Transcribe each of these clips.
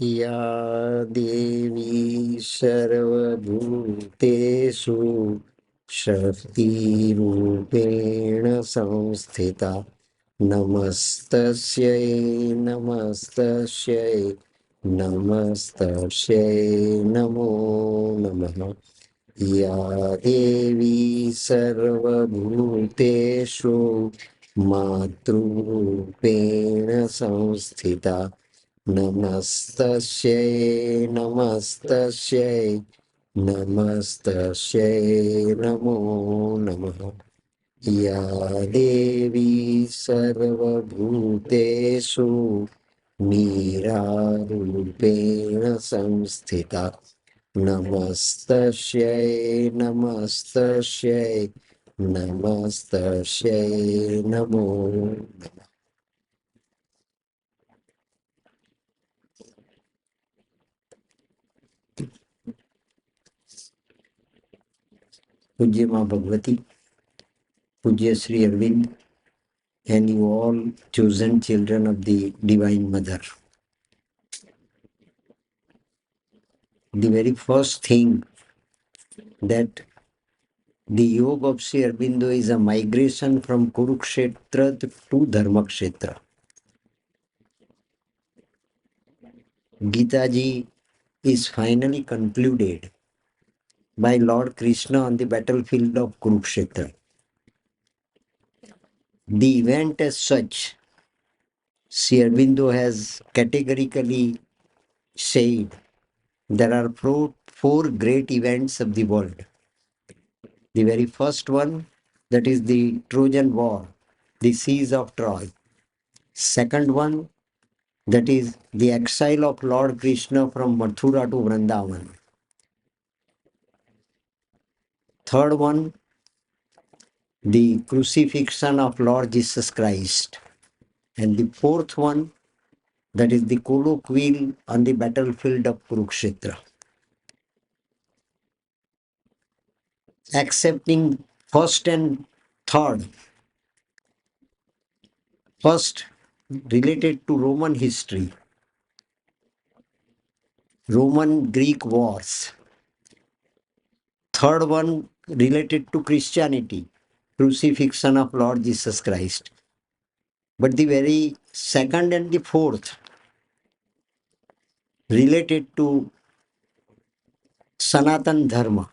या देवी सर्वभूतेषु शक्तिरूपेण संस्थिता नमस्तस्यै नमस्तस्यै नमस्तस्यै नमो नमः या देवी सर्वभूतेषु मातृरूपेण संस्थिता नमस्तस्यै नमस्तस्यै नमस्तस्यै नमो नमः या देवी सर्वभूतेषु मीरारूपेण संस्थिता नमस्तस्यै नमस्तस्यै नमस्तस्यै नमो नमः पूज्य माँ भगवती, पूज्य Shri Arvind, and you all chosen children of the Divine Mother. The very first thing that the yoga of Sri Aurobindo is a migration from Kurukshetra to Dharmakshetra. Gita ji is finally concluded by Lord Krishna on the battlefield of Kurukshetra. The event as such, Sri Aurobindo has categorically said there are four great events of the world. The very first one, that is the Trojan War, the siege of Troy. Second one, that is the exile of Lord Krishna from Mathura to Vrindavan. Third one, the crucifixion of Lord Jesus Christ. And the fourth one, that is the colloquial on the battlefield of Kurukshetra. Accepting first and third, first related to Roman history, Roman-Greek wars. Third one related to Christianity, crucifixion of Lord Jesus Christ. But the very second and the fourth related to Sanatan Dharma,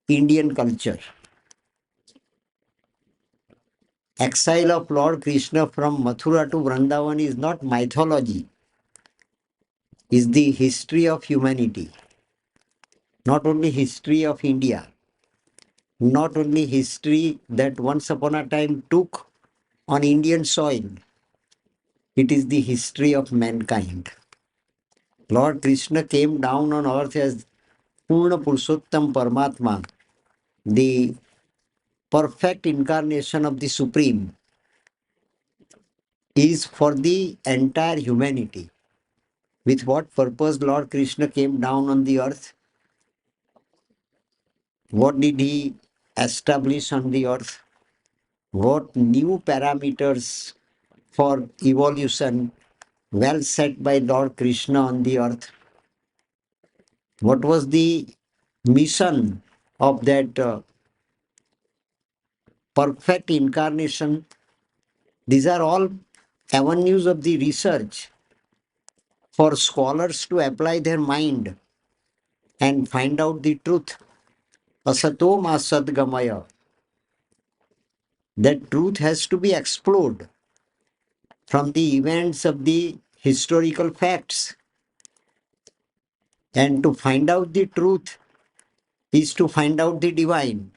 Indian culture. Exile of Lord Krishna from Mathura to Vrindavan is not mythology, is the history of humanity. Not only history of India, not only history that once upon a time took on Indian soil, it is the history of mankind. Lord Krishna came down on earth as Purna Purushottam Paramatma, the perfect incarnation of the Supreme, is for the entire humanity. With what purpose Lord Krishna came down on the earth? What did he establish on the earth? What new parameters for evolution well set by Lord Krishna on the earth? What was the mission of that perfect incarnation? These are all avenues of the research for scholars to apply their mind and find out the truth. Asato ma sadgamaya. That truth has to be explored from the events of the historical facts. And to find out the truth is to find out the divine.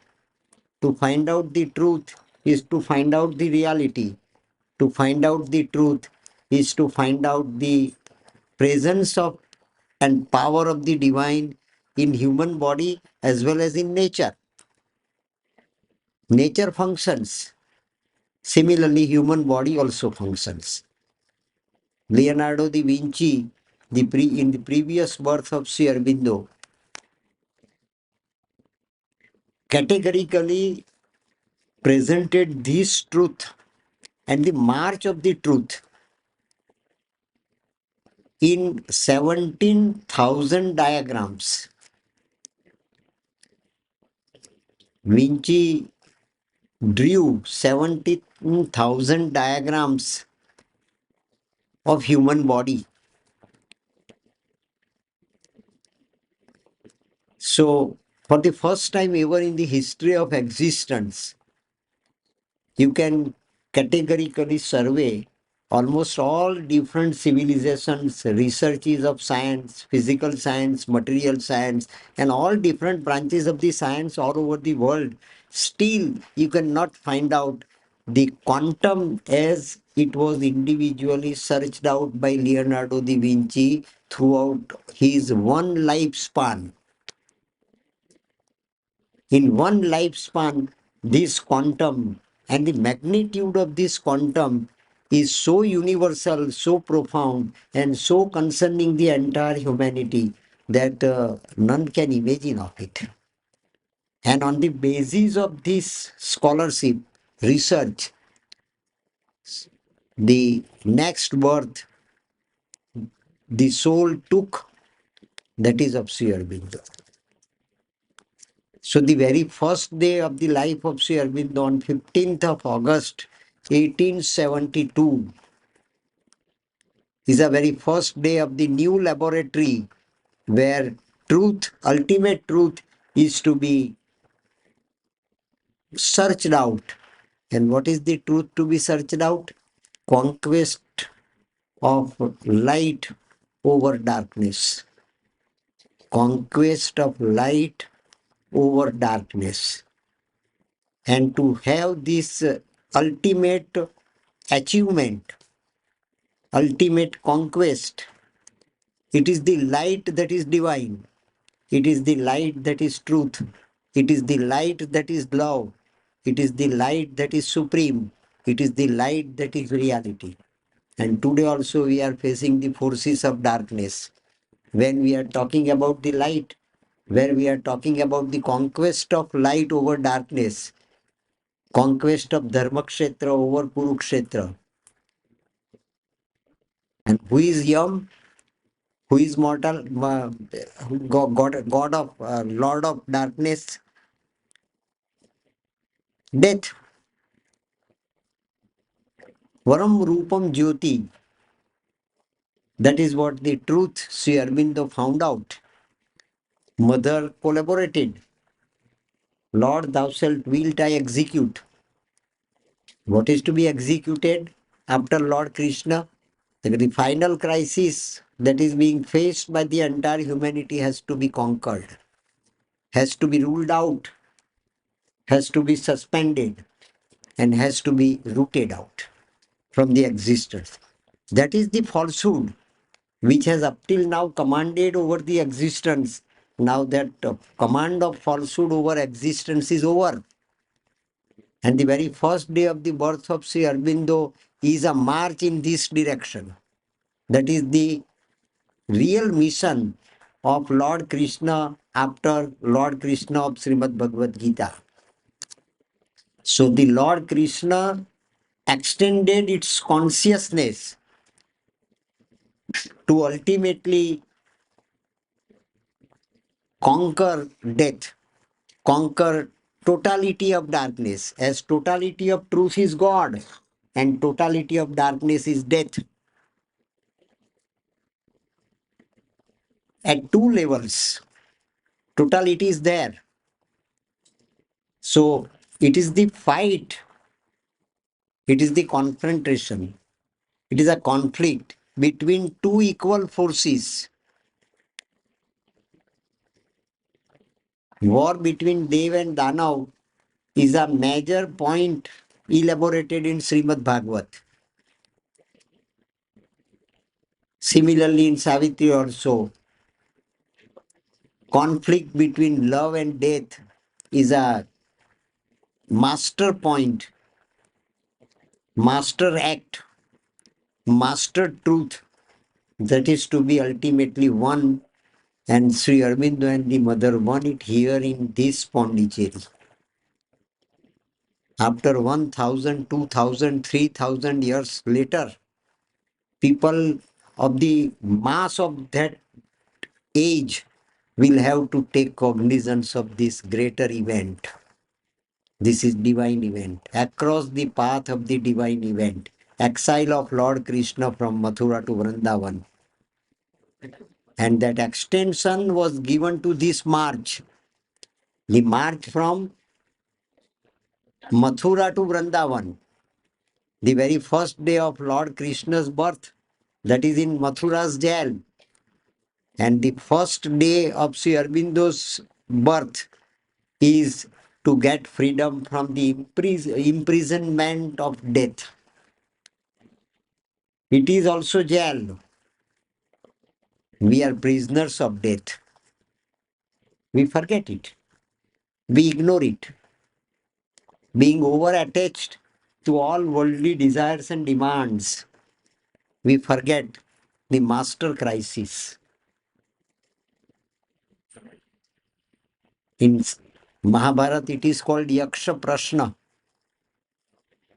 To find out the truth is to find out the reality. To find out the truth is to find out the presence of and power of the divine in human body as well as in nature. Nature functions. Similarly, human body also functions. Leonardo da Vinci, in the previous birth of Sri Aurobindo, categorically presented this truth and the march of the truth in 17,000 diagrams. Vinci drew 17,000 diagrams of human body. So, for the first time ever in the history of existence, you can categorically survey almost all different civilizations, researches of science, physical science, material science, and all different branches of the science all over the world. Still, you cannot find out the quantum as it was individually searched out by Leonardo da Vinci throughout his one lifespan. In one lifespan, this quantum and the magnitude of this quantum is so universal, so profound, and so concerning the entire humanity that none can imagine of it. And on the basis of this scholarship, research, the next birth the soul took, that is of Sri Aurobindo. So the very first day of the life of Sri Aurobindo on 15th of August 1872 is the very first day of the new laboratory where truth, ultimate truth, is to be searched out. And what is the truth to be searched out? Conquest of light over darkness. Conquest of light over darkness. And to have this ultimate achievement, ultimate conquest, it is the light that is divine. It is the light that is truth. It is the light that is love. It is the light that is supreme. It is the light that is reality. And today also we are facing the forces of darkness. When we are talking about the light, where we are talking about the conquest of light over darkness, conquest of Dharmakshetra over Kurukshetra. And who is Yam? Who is mortal? God of, Lord of darkness, death. Varam Rupam Jyoti. That is what the truth Sri Aurobindo found out. Mother collaborated. Lord, thou shalt wilt I execute. What is to be executed after Lord Krishna? The final crisis that is being faced by the entire humanity has to be conquered, has to be ruled out, has to be suspended, and has to be rooted out from the existence. That is the falsehood which has up till now commanded over the existence. Now that command of falsehood over existence is over. And the very first day of the birth of Sri Aurobindo is a march in this direction. That is the real mission of Lord Krishna after Lord Krishna of Srimad Bhagavad Gita. So the Lord Krishna extended its consciousness to ultimately conquer death, conquer totality of darkness, as totality of truth is God and totality of darkness is death. At two levels, totality is there. So it is the fight, it is the confrontation, it is a conflict between two equal forces. War between Dev and Danav is a major point elaborated in Srimad Bhagavat. Similarly, in Savitri also, conflict between love and death is a master point, master act, master truth that is to be ultimately won. And Sri Aurobindo and the mother won it here in this Pondicherry. After 1,000, 2,000, 3,000 years later, people of the mass of that age will have to take cognizance of this greater event. This is divine event. Across the path of the divine event, exile of Lord Krishna from Mathura to Vrindavan. And that extension was given to this march. The march from Mathura to Vrindavan. The very first day of Lord Krishna's birth, that is in Mathura's jail. And the first day of Sri Aurobindo's birth is to get freedom from the imprisonment of death. It is also jail. We are prisoners of death. We forget it. We ignore it. Being over attached to all worldly desires and demands, we forget the master crisis. In Mahabharata, it is called Yaksha Prashna,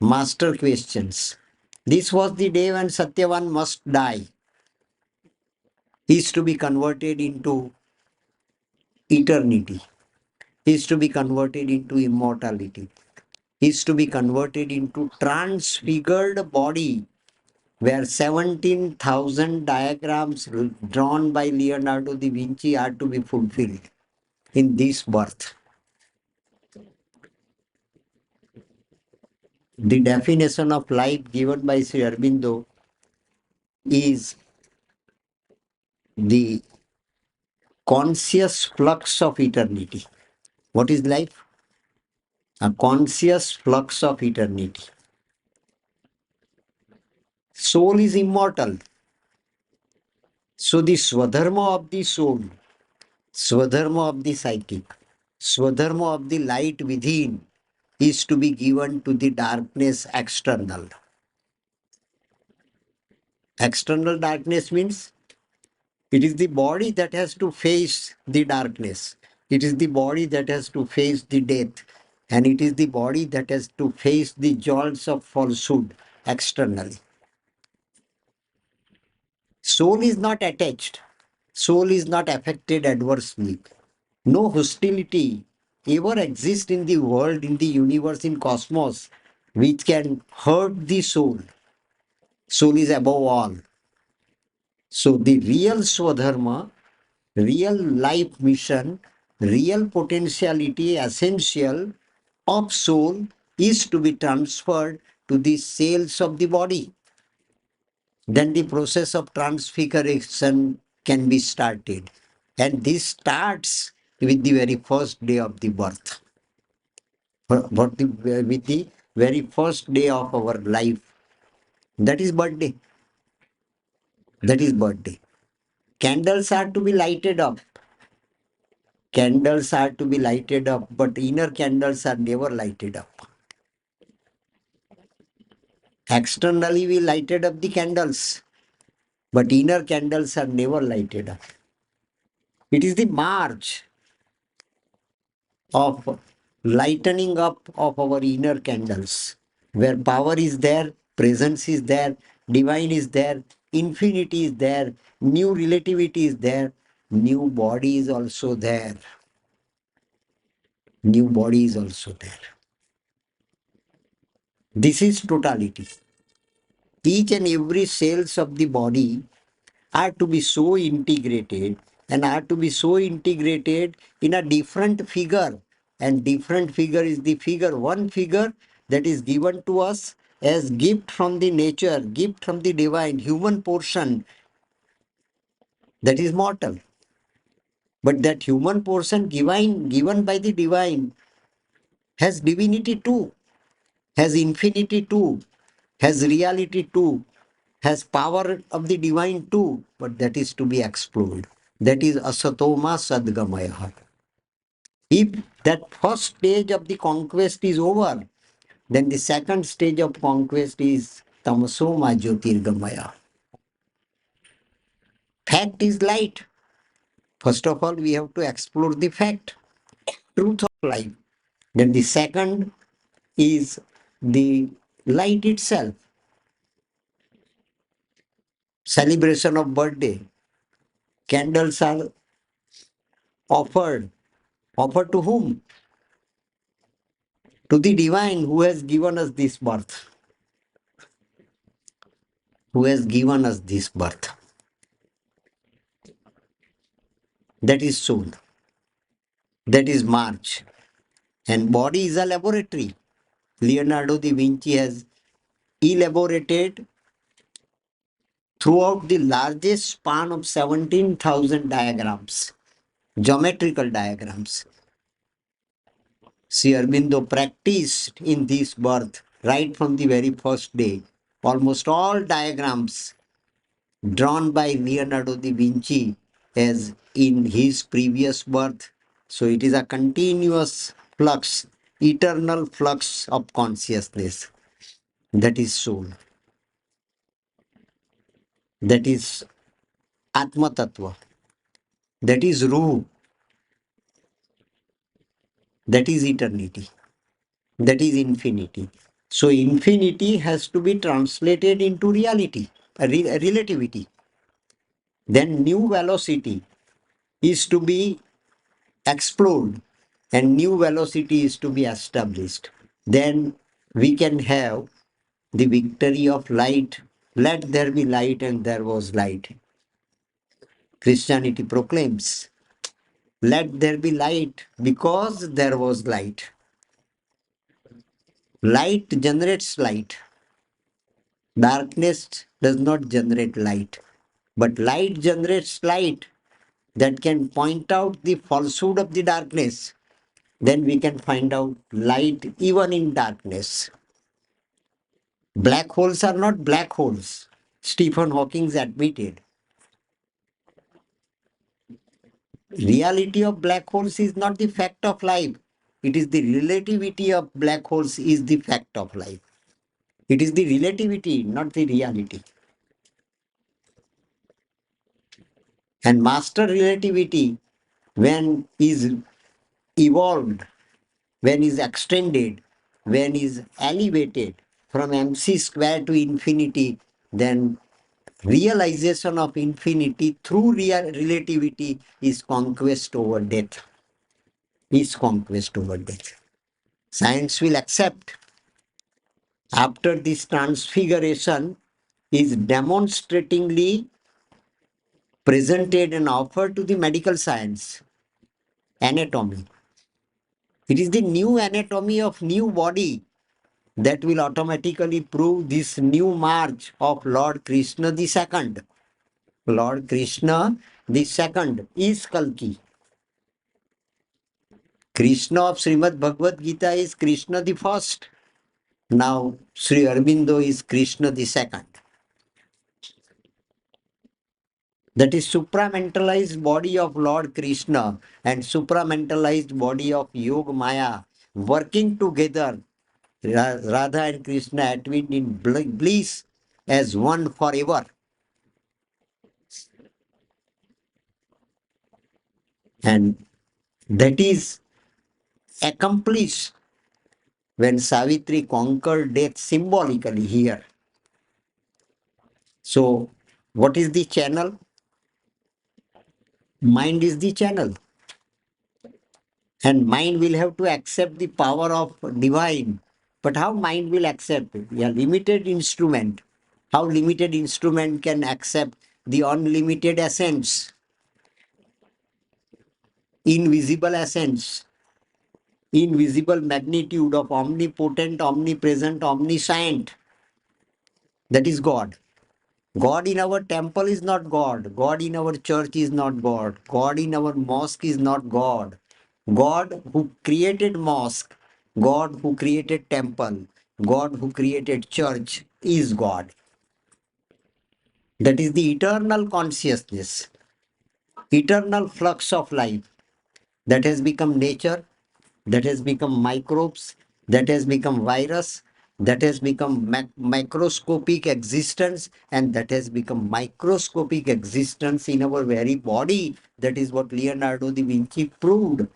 master questions. This was the day when Satyavan must die. He is to be converted into eternity. He is to be converted into immortality. He is to be converted into transfigured body where 17,000 diagrams drawn by Leonardo da Vinci are to be fulfilled in this birth. The definition of life given by Sri Aurobindo is the conscious flux of eternity. What is life? A conscious flux of eternity. Soul is immortal. So the swadharma of the soul, swadharma of the psychic, swadharma of the light within is to be given to the darkness external. External darkness means it is the body that has to face the darkness. It is the body that has to face the death. And it is the body that has to face the jolts of falsehood externally. Soul is not attached. Soul is not affected adversely. No hostility ever exists in the world, in the universe, in cosmos, which can hurt the soul. Soul is above all. So the real Swadharma, real life mission, real potentiality, essential of soul is to be transferred to the cells of the body. Then the process of transfiguration can be started. And this starts with the very first day of the birth. With the very first day of our life. That is birthday. That is birthday. Candles are to be lighted up. Candles are to be lighted up, but inner candles are never lighted up. Externally, we lighted up the candles, but inner candles are never lighted up. It is the march of lightening up of our inner candles, where power is there, presence is there, divine is there, infinity is there, new relativity is there, new body is also there. New body is also there. This is totality. Each and every cells of the body are to be so integrated and are to be so integrated in a different figure. And different figure is the figure, one figure that is given to us as gift from the nature, gift from the divine, human portion that is mortal. But that human portion given by the divine has divinity too, has infinity too, has reality too, has power of the divine too, but that is to be explored. That is asatoma sadgamaya. If that first stage of the conquest is over, then the second stage of conquest is tamasoma jyotirgamaya. Fact is light. First of all, we have to explore the fact, truth of life. Then the second is the light itself. celebration of birthday. Candles are offered. Offered to whom? To the divine who has given us this birth. Who has given us this birth. That is soul. That is March. And body is a laboratory. Leonardo da Vinci has elaborated throughout the largest span of 17,000 diagrams, geometrical diagrams. Sri Aurobindo practiced in this birth right from the very first day. Almost all diagrams drawn by Leonardo da Vinci as in his previous birth. So it is a continuous flux, eternal flux of consciousness. That is soul. That is Atma Tattva. That is Ruh. That is eternity. That is infinity. So infinity has to be translated into reality, a relativity. Then new velocity is to be explored and new velocity is to be established. Then we can have the victory of light. Let there be light, and there was light. Christianity proclaims, let there be light because there was light. Light generates light. Darkness does not generate light, but light generates light that can point out the falsehood of the darkness. Then we can find out light even in darkness. Black holes are not black holes. Stephen Hawking admitted. Reality of black holes is not the fact of life. It is the relativity of black holes is the fact of life. It is the relativity, not the reality. And master relativity, when is evolved, when is extended, when is elevated from mc square to infinity, then realization of infinity through real relativity is conquest over death. Is conquest over death. Science will accept after this transfiguration is demonstratingly presented and offered to the medical science. Anatomy. It is the new anatomy of new body that will automatically prove this new march of Lord Krishna the second. Lord Krishna the second is Kalki. Krishna of Srimad Bhagavad Gita is Krishna the first. Now Sri Aurobindo is Krishna the second. That is supramentalized body of Lord Krishna and supramentalized body of Yoga Maya working together. Radha and Krishna atwined in bliss as one forever. And that is accomplished when Savitri conquered death symbolically here. So, what is the channel? Mind is the channel. And mind will have to accept the power of divine. But how mind will accept it? We are limited instrument. How limited instrument can accept the unlimited essence, invisible essence, invisible magnitude of omnipotent, omnipresent, omniscient. That is God. God in our temple is not God. God in our church is not God. God in our mosque is not God. God who created mosque, God who created temple, God who created church is God. That is the eternal consciousness, eternal flux of life that has become nature, that has become microbes, that has become virus, that has become microscopic existence, and that has become microscopic existence in our very body. That is what Leonardo da Vinci proved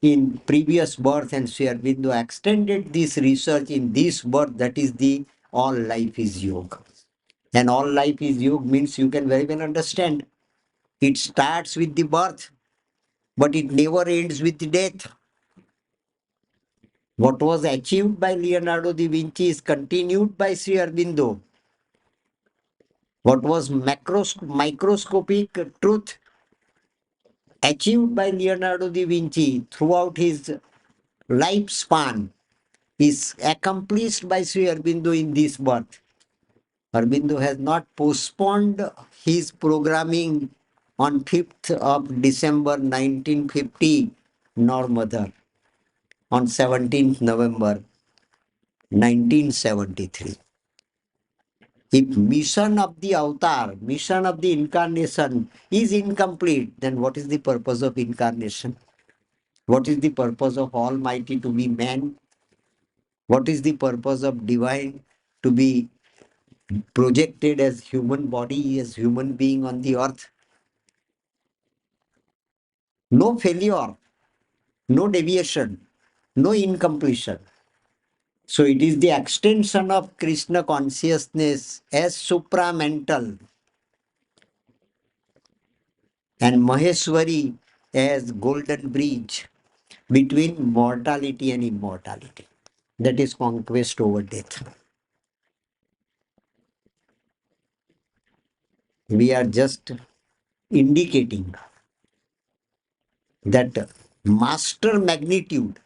in previous birth, and Sri Aurobindo extended this research in this birth. That is the all life is yoga. And all life is yoga means you can very well understand. It starts with the birth, but it never ends with the death. What was achieved by Leonardo da Vinci is continued by Sri Aurobindo. What was microscopic truth achieved by Leonardo da Vinci throughout his lifespan is accomplished by Sri Aurobindo in this birth. Aurobindo has not postponed his programming on 5th of December 1950, nor mother on 17th November 1973. If mission of the avatar, mission of the incarnation is incomplete, then what is the purpose of incarnation? What is the purpose of Almighty to be man? What is the purpose of divine to be projected as human body, as human being on the earth? No failure, no deviation, no incompletion. So it is the extension of Krishna consciousness as supramental and Maheshwari as golden bridge between mortality and immortality. That is conquest over death. We are just indicating that master magnitude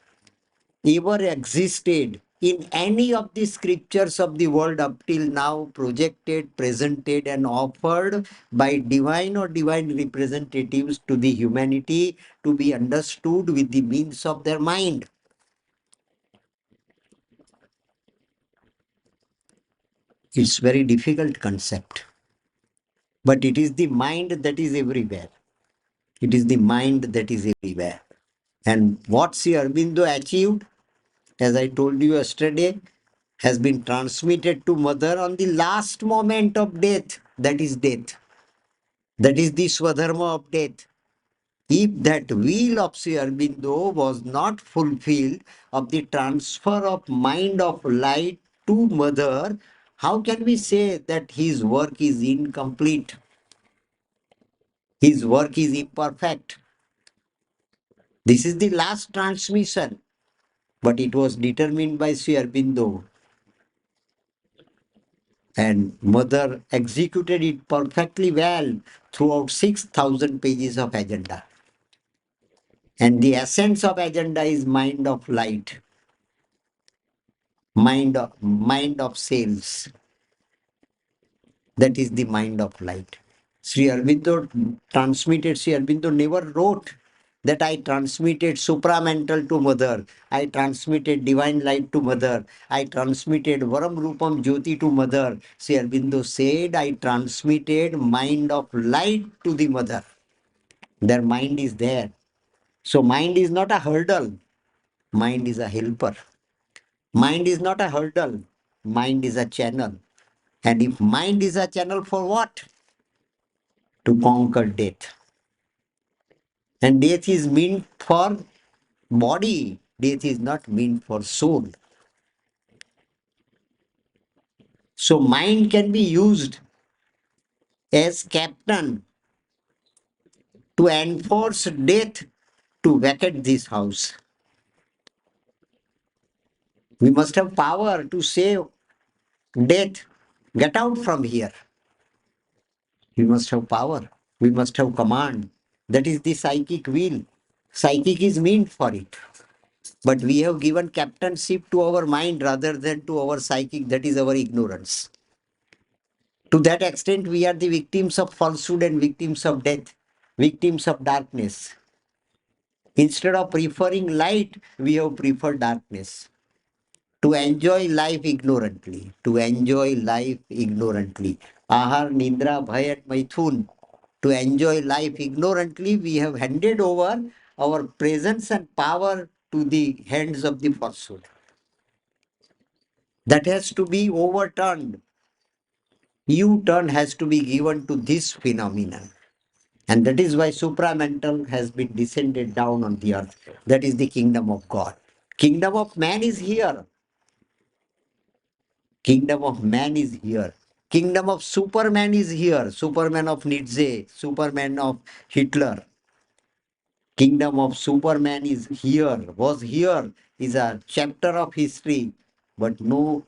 ever existed in any of the scriptures of the world up till now, projected, presented, and offered by divine or divine representatives to the humanity to be understood with the means of their mind. It's very difficult concept, but it is the mind that is everywhere. It is the mind that is everywhere. And what Sri Aurobindo achieved, as I told you yesterday, has been transmitted to mother on the last moment of death. That is death. That is the Swadharma of death. If that will of Sri Aurobindo was not fulfilled of the transfer of mind of light to mother, how can we say that his work is incomplete? His work is imperfect. This is the last transmission, but it was determined by Sri Aurobindo, and mother executed it perfectly well throughout 6,000 pages of agenda. And the essence of agenda is mind of light, mind of sales. That is the mind of light. Sri Aurobindo never wrote that I transmitted supramental to mother, I transmitted divine light to mother, I transmitted Varam Rupam Jyoti to mother. Sri Aurobindo said, I transmitted mind of light to the mother. Their mind is there. So mind is not a hurdle, mind is a helper. Mind is not a hurdle, mind is a channel. And if mind is a channel for what? To conquer death. And death is meant for body, death is not meant for soul. So mind can be used as captain to enforce death to vacate this house. We must have power to say, death, get out from here. We must have power. We must have command. That is the psychic will. Psychic is meant for it. But we have given captainship to our mind rather than to our psychic. That is our ignorance. To that extent, we are the victims of falsehood and victims of death, victims of darkness. Instead of preferring light, we have preferred darkness. To enjoy life ignorantly, to enjoy life ignorantly. Ahar, Nindra, Bhay and Maithun. To enjoy life ignorantly, we have handed over our presence and power to the hands of the falsehood. That has to be overturned. U-turn has to be given to this phenomenon. And that is why supramental has been descended down on the earth. That is the kingdom of God. Kingdom of man is here. Kingdom of man is here. Kingdom of Superman is here. Superman of Nietzsche, Superman of Hitler. Kingdom of Superman is here, was here, is a chapter of history, but no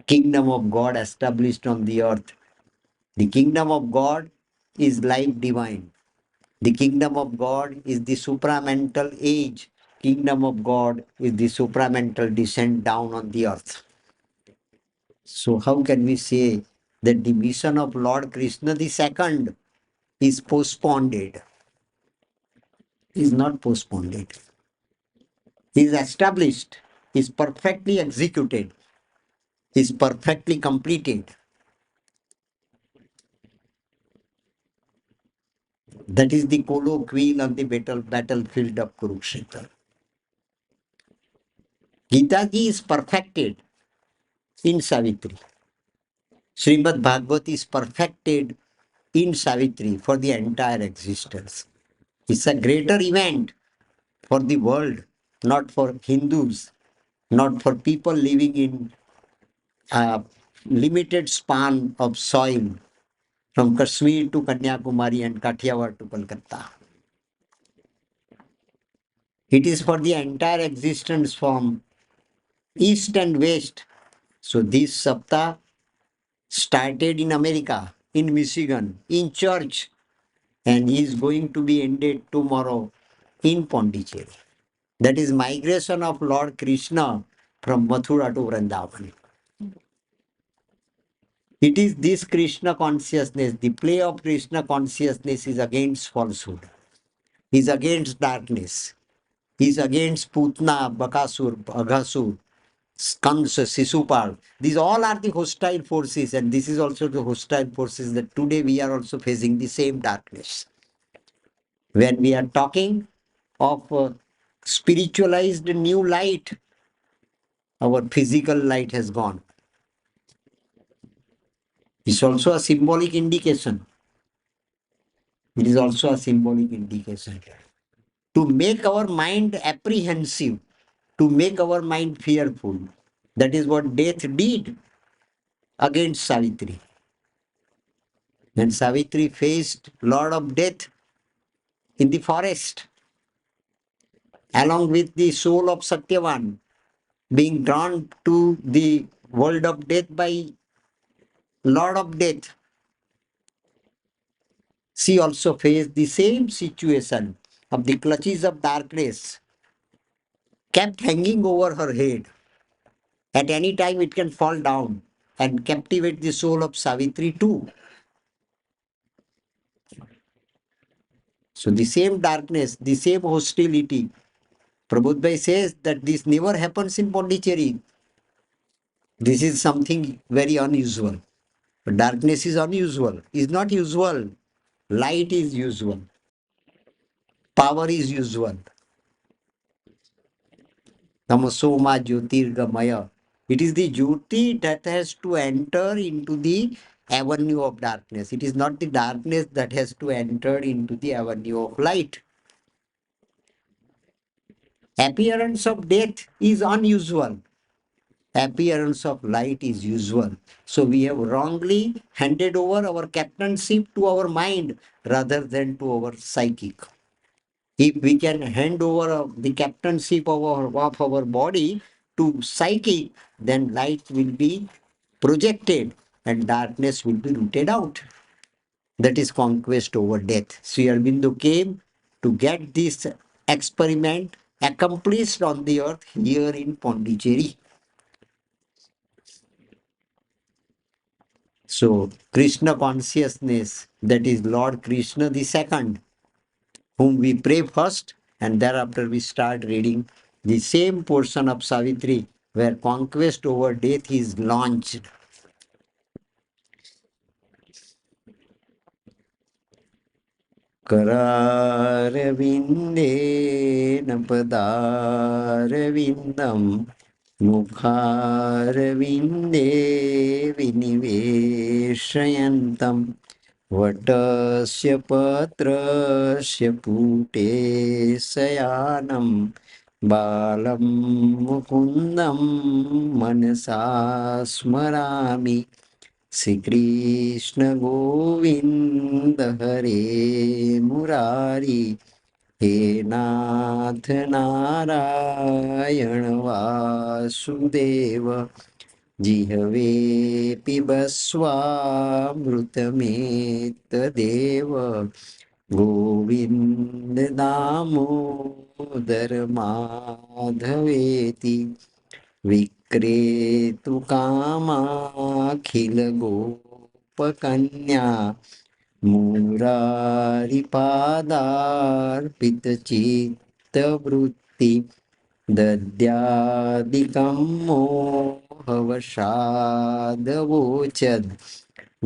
kingdom of God established on the earth. The kingdom of God is life divine. The kingdom of God is the supramental age. Kingdom of God is the supramental descent down on the earth. So how can we say that the mission of Lord Krishna the second is postponed? Is not postponed. Is established, is perfectly executed, is perfectly completed. That is the colloquial on the battlefield of Kurukshetra. Gita Ji is perfected in Savitri. Srimad Bhagavad is perfected in Savitri for the entire existence. It's a greater event for the world, not for Hindus, not for people living in a limited span of soil from Kashmir to Kanyakumari and Kathiawar to Kolkata. It is for the entire existence from east and west. So this Sapta started in America, in Michigan, in church, and is going to be ended tomorrow in Pondicherry. That is migration of Lord Krishna from Mathura to Vrindavan. It is this Krishna consciousness, the play of Krishna consciousness is against falsehood, is against darkness, is against Putna, Bakasur, Aghasur, Skansa, Sisupal. These all are the hostile forces, and this is also the hostile forces that today we are also facing the same darkness. When we are talking of spiritualized new light, our physical light has gone. It's also a symbolic indication. It is also a symbolic indication. To make our mind apprehensive, to make our mind fearful. That is what death did against Savitri. When Savitri faced Lord of Death in the forest, along with the soul of Satyavan, being drawn to the world of death by Lord of Death, she also faced the same situation of the clutches of darkness kept hanging over her head. At any time it can fall down and captivate the soul of Savitri too. So the same darkness, the same hostility. Prabhupada says that this never happens in Pondicherry. This is something very unusual. Darkness is unusual, is not usual. Light is usual. Power is usual. Tamasoma Jyotirgamaya. It is the Jyoti that has to enter into the avenue of darkness. It is not the darkness that has to enter into the avenue of light. Appearance of death is unusual. Appearance of light is usual. So we have wrongly handed over our captainship to our mind rather than to our psychic. If we can hand over the captainship of our body to psyche, then light will be projected and darkness will be rooted out. That is conquest over death. Sri Aurobindo came to get this experiment accomplished on the earth here in Pondicherry. So, Krishna consciousness, that is Lord Krishna the second, whom we pray first, and thereafter we start reading the same portion of Savitri where conquest over death is launched. Kararvinde napadarvindam mukharvinde viniveshayantam Vatasya patrasya pute sayanam balam mukundam manasa smarami Shri Krishna Govind હરે મુરારી, હે નાથ નારાયણ વાસુદેવ, જીહવે પીબસ્વામૃતમેત દેવ, ગોવિંદ દામોદર માધવેતિ, વિક્રેતુ કામાખિલ ગોપકન્યા, મુરારિપાદાર્પિત ચિત્તવૃત્તિ, દદ્યાદિકં મોહવશાદવોચદ,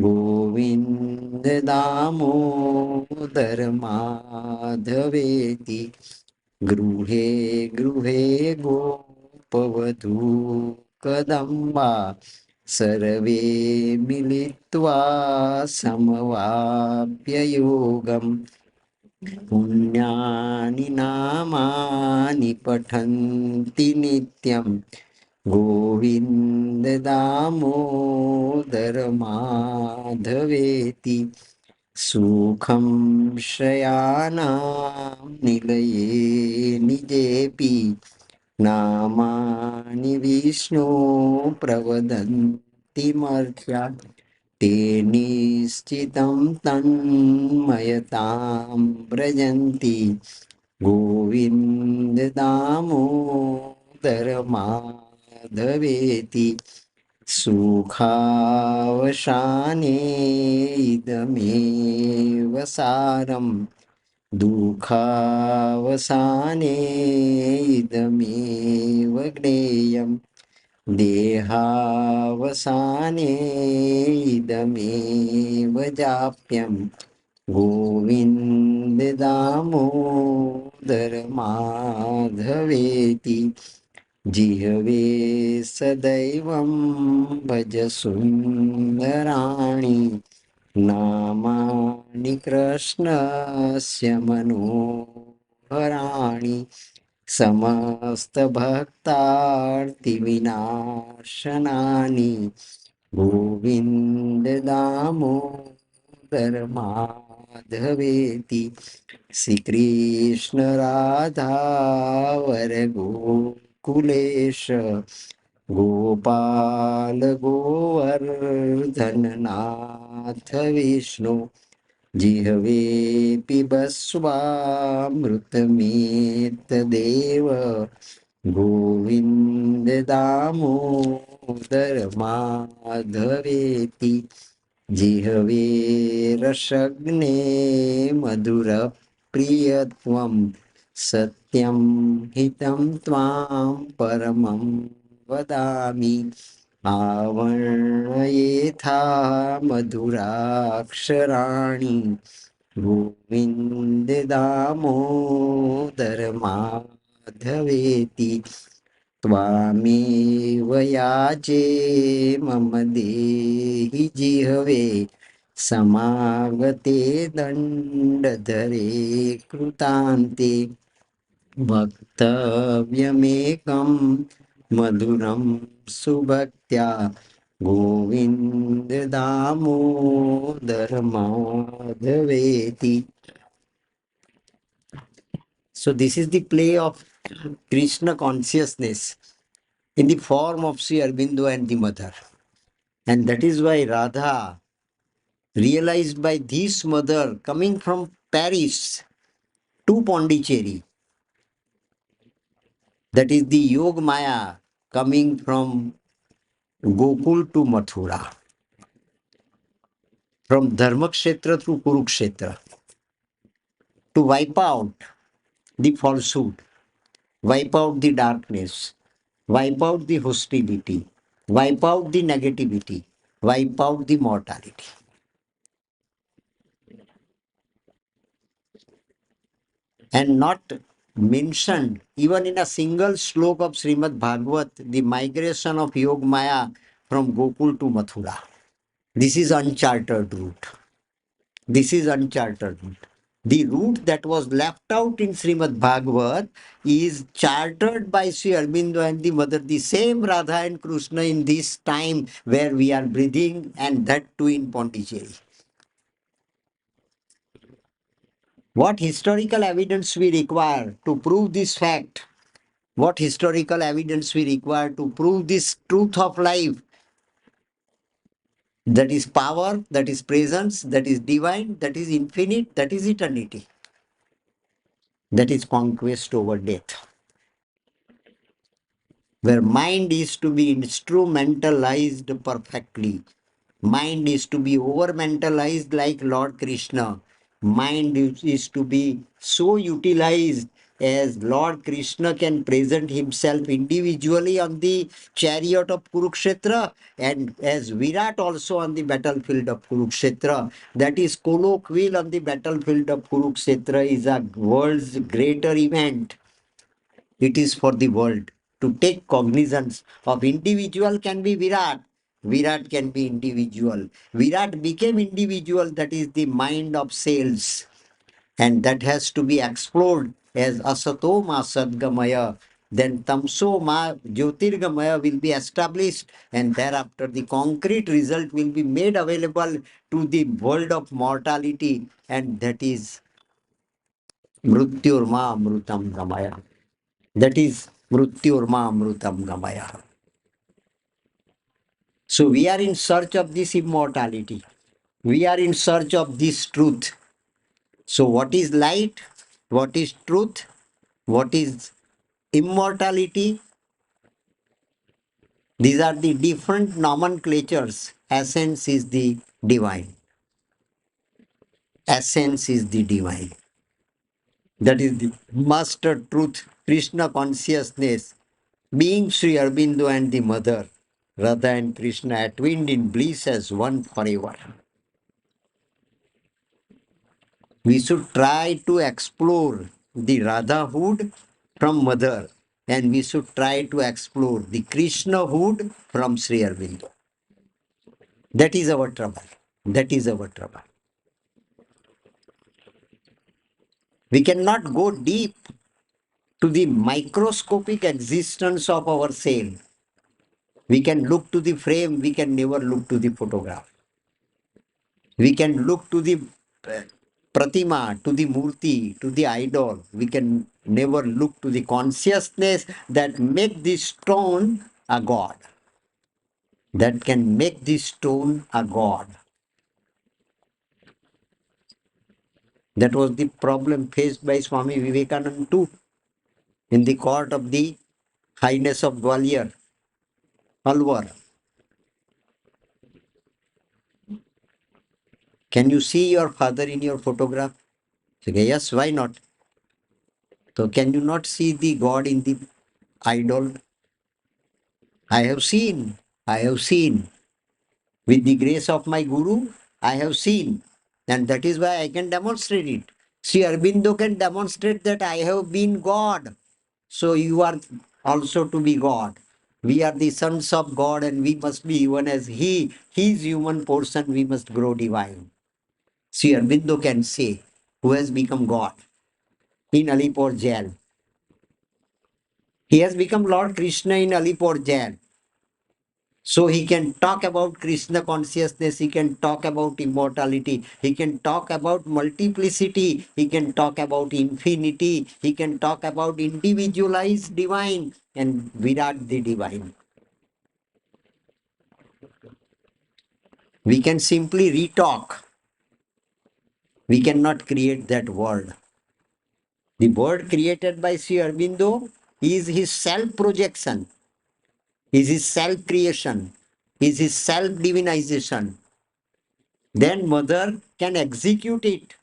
ગોવિંદ દામોદર માધવેતિ, ગૃહે ગૃહે ગોપવધૂ કદંબા, સર્વે મિલિત્વા સમવાપ્ય યોગમ, પુણ્યાનિ નામાનિ પઠન્તિ નિત્યમ, ગોવિંદ દામોદર માધવેતિ, સુખમ શયાનાં નિલયે નિજેપી, નામાનિ વિષ્ણુ પ્રવદન્તિ મર્ત્યા, તે નિશ્ચિતં તન્મયતાં વ્રજન્તિ, ગોવિંદ દામોદર માધવેતિ, સુખાવસાને ઇદમેવ સારમ, દુઃખાવસાને ઇદમેવ જ્ઞેયમ, દેહાવસાને ઇદમેવ જાપ્યમ, ગોવિંદ દામોદર માધવેતિ, જીહવે સદૈવં ભજ સુંદરાણી, નામાનિ કૃષ્ણસ્ય મનોહરાણી, સમસ્ત ભક્તાર્તિ વિનાશનાની, ગોવિંદ દામોદર માધવેતિ, શ્રી કૃષ્ણ રાધા ગોકુલેશ, ગોપાલ ગોવર્ધનનાથ વિષ્ણુ, જીહવે પીબસ્વામૃતમેત દેવ, ગોવિંદ દામોદર માધવેતિ, જીહવે રસગ્ને મધુર પ્રિયત્વમ, સત્યમ હિતમ ત્વાં પરમં વદામિ, આવર્ણયેથા મધુરાક્ષરાણિ, ગોવિંદ દામોદર માધવેતિ, ત્વામેવ યાચે મમ દેહિ જીહવે, સમાગતે દંડધરે કૃતાંતે, વક્તવ્યમેકં મધુરં સુભક્ત્યા, Govind Damodar માધવેતિ. So this is the play of Krishna consciousness in the form of Sri Aurobindo and the mother. And that is why Radha, realized by this mother coming from Paris to Pondicherry, that is the Yog Maya coming from Gokul to Mathura, from Dharmakshetra through Kurukshetra, to wipe out the falsehood, wipe out the darkness, wipe out the hostility, wipe out the negativity, wipe out the mortality. And not mentioned even in a single slok of Srimad Bhagavad, the migration of Yog Maya from Gokul to Mathura. This is uncharted route. This is uncharted route. The route that was left out in Srimad Bhagavat is chartered by Sri Aurobindo and the mother, the same Radha and Krishna in this time where we are breathing, and that too in Pondicherry. What historical evidence we require to prove this fact? What historical evidence we require to prove this truth of life? That is power, that is presence, that is divine, that is infinite, that is eternity. That is conquest over death. Where mind is to be instrumentalized perfectly. Mind is to be over mentalized like Lord Krishna. Mind is to be so utilized as Lord Krishna can present himself individually on the chariot of Kurukshetra, and as Virat also on the battlefield of Kurukshetra. That is colloquial on the battlefield of Kurukshetra is a world's greater event. It is for the world to take cognizance of. Individual can be Virat. Virat can be individual. Virat became individual, that is the mind of sales. And that has to be explored as Asato Ma Sadgamaya. Then Tamso Ma Jyotirgamaya will be established, and thereafter the concrete result will be made available to the world of mortality, and that is Mrutyurma Amrutam Gamaya. That is Mrutyurma Amrutam Gamaya. So we are in search of this immortality. We are in search of this truth. So what is light? What is truth? What is immortality? These are the different nomenclatures. Essence is the divine. Essence is the divine. That is the master truth, Krishna consciousness, being Sri Aurobindo and the mother, Radha and Krishna atwined in bliss as one forever. We should try to explore the Radhahood from mother, and we should try to explore the Krishnahood from Sri Aurobindo. That is our trouble. That is our trouble. We cannot go deep to the microscopic existence of our cell. We can look to the frame, we can never look to the photograph. We can look to the pratima, to the murti, to the idol. We can never look to the consciousness that make this stone a god. That can make this stone a god. That was the problem faced by Swami Vivekananda too in the court of the Highness of Gwalior, Alwar. Can you see your father in your photograph? Okay, yes, why not? So can you not see the God in the idol? I have seen. I have seen. With the grace of my Guru, I have seen. And that is why I can demonstrate it. Sri Aurobindo can demonstrate that I have been God. So you are also to be God. We are the sons of God, and we must be even as He, His human portion, we must grow divine. Sri Aurobindo can say, who has become God in Alipur jail. He has become Lord Krishna in Alipur jail. So he can talk about Krishna consciousness, he can talk about immortality, he can talk about multiplicity, he can talk about infinity, he can talk about individualized divine and Virat the divine. We can simply retalk. We cannot create that word. The word created by Sri Aurobindo is his self-projection, is his self-creation, is his self-divinization. Then mother can execute it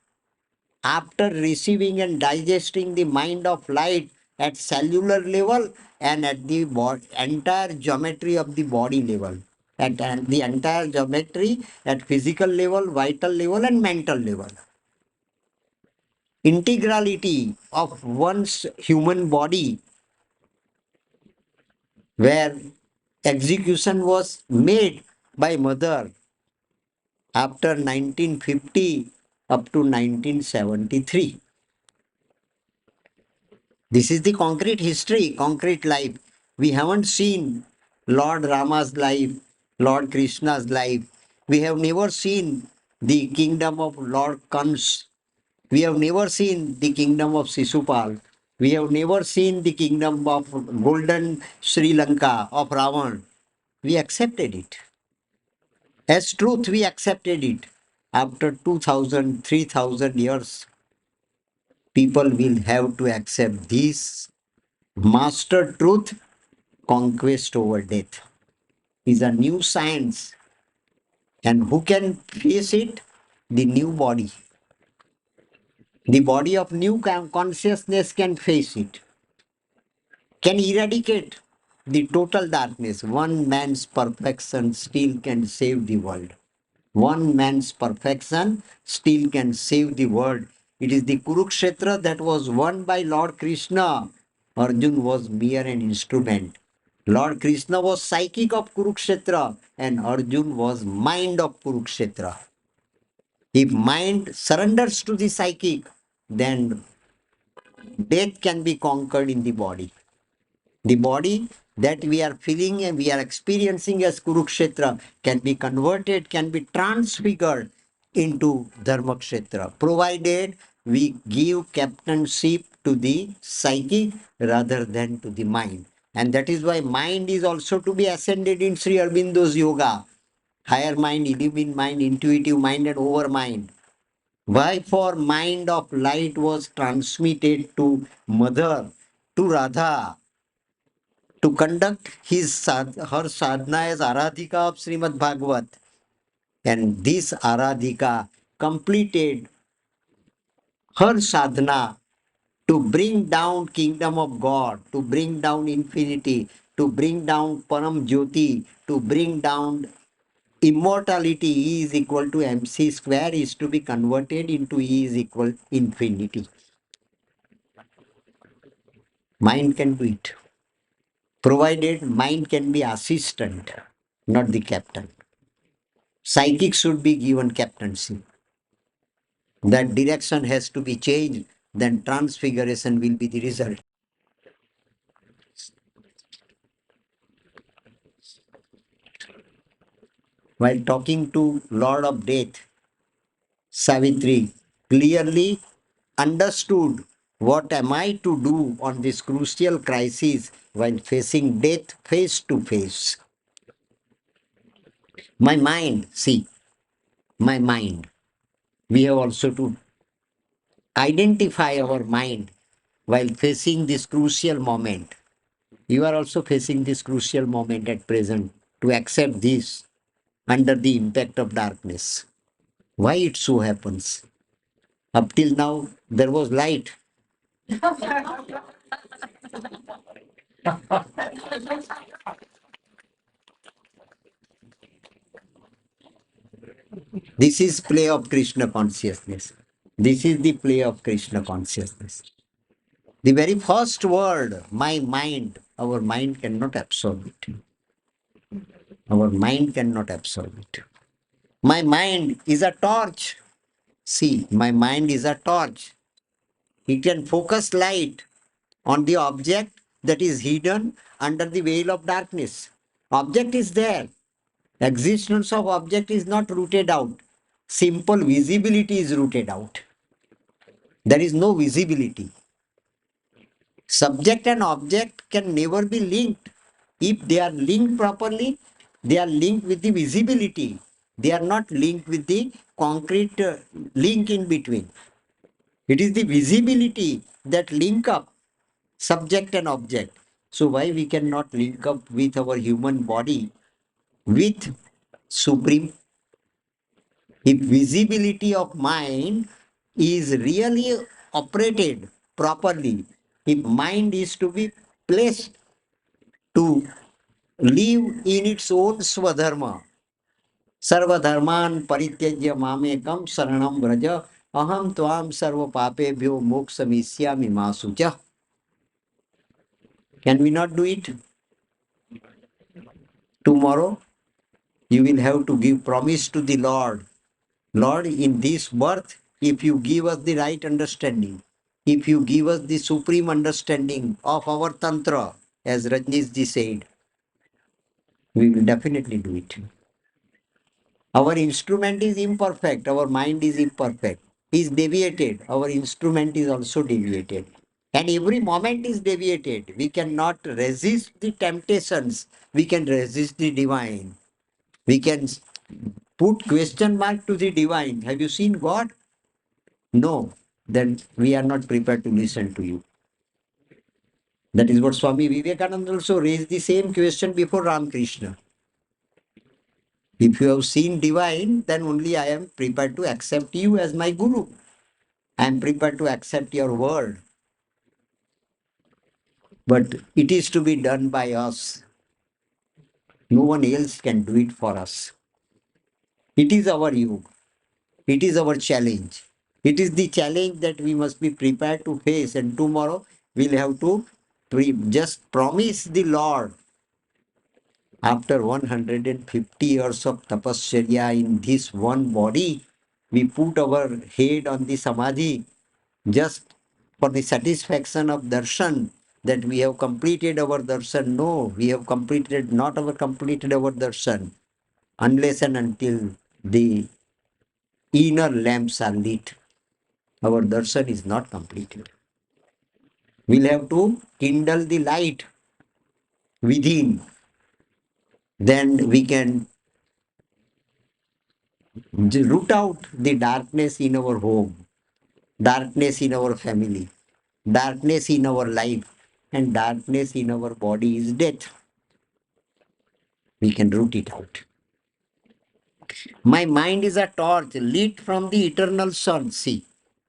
after receiving and digesting the mind of light at cellular level and at the entire geometry of the body level, at the entire geometry at physical level, vital level, and mental level. Integrality of one's human body, where execution was made by mother after 1950 up to 1973. This is the concrete history, concrete life. We haven't seen Lord Rama's life, Lord Krishna's life. We have never seen the kingdom of Lord Kans. We have never seen the kingdom of Sisupal. We have never seen the kingdom of golden Sri Lanka of Ravan. We accepted it. As truth, we accepted it. After 2000, 3000 years, people will have to accept this master truth. Conquest over death is a new science. And who can face it? The new body. The body of new consciousness can face it, can eradicate the total darkness. One man's perfection still can save the world. One man's perfection still can save the world. It is the Kurukshetra that was won by Lord Krishna. Arjun was mere an instrument. Lord Krishna was psychic of Kurukshetra and Arjun was mind of Kurukshetra. If mind surrenders to the psychic, then death can be conquered in the body. The body that we are feeling and we are experiencing as Kurukshetra can be converted, can be transfigured into Dharmakshetra, provided we give captainship to the psychic rather than to the mind. And that is why mind is also to be ascended in Sri Aurobindo's yoga. Higher mind, illumined mind, intuitive mind, and over mind. Why? For mind of light was transmitted to Mother, to Radha, to conduct her sadhana as Aradhika of Srimad Bhagavat. And this Aradhika completed her sadhana to bring down kingdom of God, to bring down infinity, to bring down Param Jyoti, to bring down immortality. E is equal to mc square is to be converted into E is equal infinity. Mind can do it, provided mind can be assistant, not the captain. Psychic should be given captaincy. That direction has to be changed, then transfiguration will be the result. While talking to Lord of Death, Savitri clearly understood what am I to do on this crucial crisis while facing death face to face. My mind, see, my mind. We have also to identify our mind while facing this crucial moment. You are also facing this crucial moment at present to accept this under the impact of darkness. Why it so happens? Up till now, there was light. This is play of Krishna consciousness. This is the play of Krishna consciousness. The very first word, my mind, our mind cannot absorb it. Our mind cannot absorb it. My mind is a torch. See, my mind is a torch. It can focus light on the object that is hidden under the veil of darkness. Object is there. Existence of object is not rooted out. Simple visibility is rooted out. There is no visibility. Subject and object can never be linked. If they are linked properly, they are linked with the visibility. They are not linked with the concrete link in between. It is the visibility that link up subject and object. So why we cannot link up with our human body with supreme? If visibility of mind is really operated properly, if mind is to be placed to live in its own swadharma, sarvadharman parityajya mamekam saranam vraja aham tvam sarva papebhyo mokshamisyami masucha. Can we not do it? Tomorrow you will have to give promise to the Lord. Lord, in this birth, if you give us the right understanding, if you give us the supreme understanding of our Tantra, as Rajneesh ji said, we will definitely do it. Our instrument is imperfect, our mind is imperfect, is deviated, our instrument is also deviated. And every moment is deviated. We cannot resist the temptations, we can resist the divine. We can put question mark to the divine. Have you seen God? No. Then we are not prepared to listen to you. That is what Swami Vivekananda also raised the same question before Ramakrishna. If you have seen divine, then only I am prepared to accept you as my guru. I am prepared to accept your word. But it is to be done by us. No one else can do it for us. It is our yoke. It is our challenge. It is the challenge that we must be prepared to face. And tomorrow we'll have to just promise the Lord, after 150 years of tapasya in this one body, we put our head on the samadhi just for the satisfaction of darshan, that we have completed our darshan. No, we have completed our darshan unless and until the inner lamps are lit. Our darshan is not completed. We'll have to kindle the light within. Then we can root out the darkness in our home, darkness in our family, darkness in our life, and darkness in our body is death. We can root it out. My mind is a torch lit from the eternal sun. See,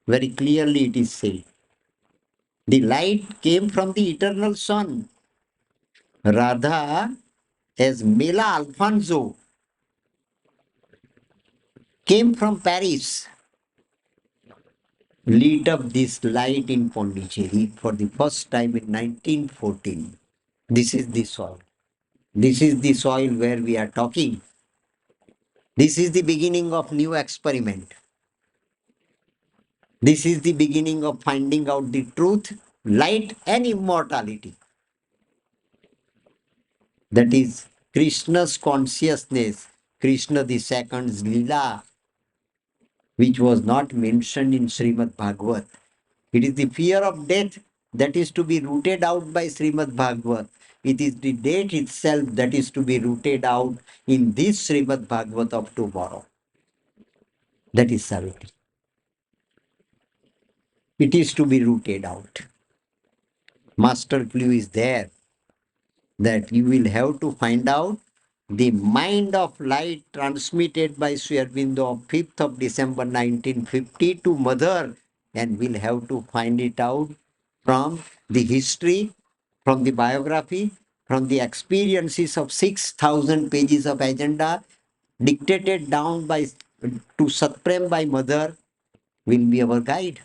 very clearly it is said. The light came from the eternal sun. Radha, as Mela Alfonso, came from Paris, lit up this light in Pondicherry for the first time in 1914. This is the soil. This is the soil where we are talking. This is the beginning of new experiment. This is the beginning of finding out the truth, light and immortality. That is Krishna's consciousness, Krishna the second's Leela, which was not mentioned in Srimad Bhagavat. It is the fear of death that is to be rooted out by Srimad Bhagavat. It is the death itself that is to be rooted out in this Srimad Bhagavat of tomorrow. That is Savitri. It is to be rooted out. Master clue is there, that you will have to find out the mind of light transmitted by Sri Aurobindo of 5th of December 1950 to Mother, and we'll have to find it out from the history, from the biography, from the experiences of 6,000 pages of agenda dictated down by to Satprem by Mother will be our guide.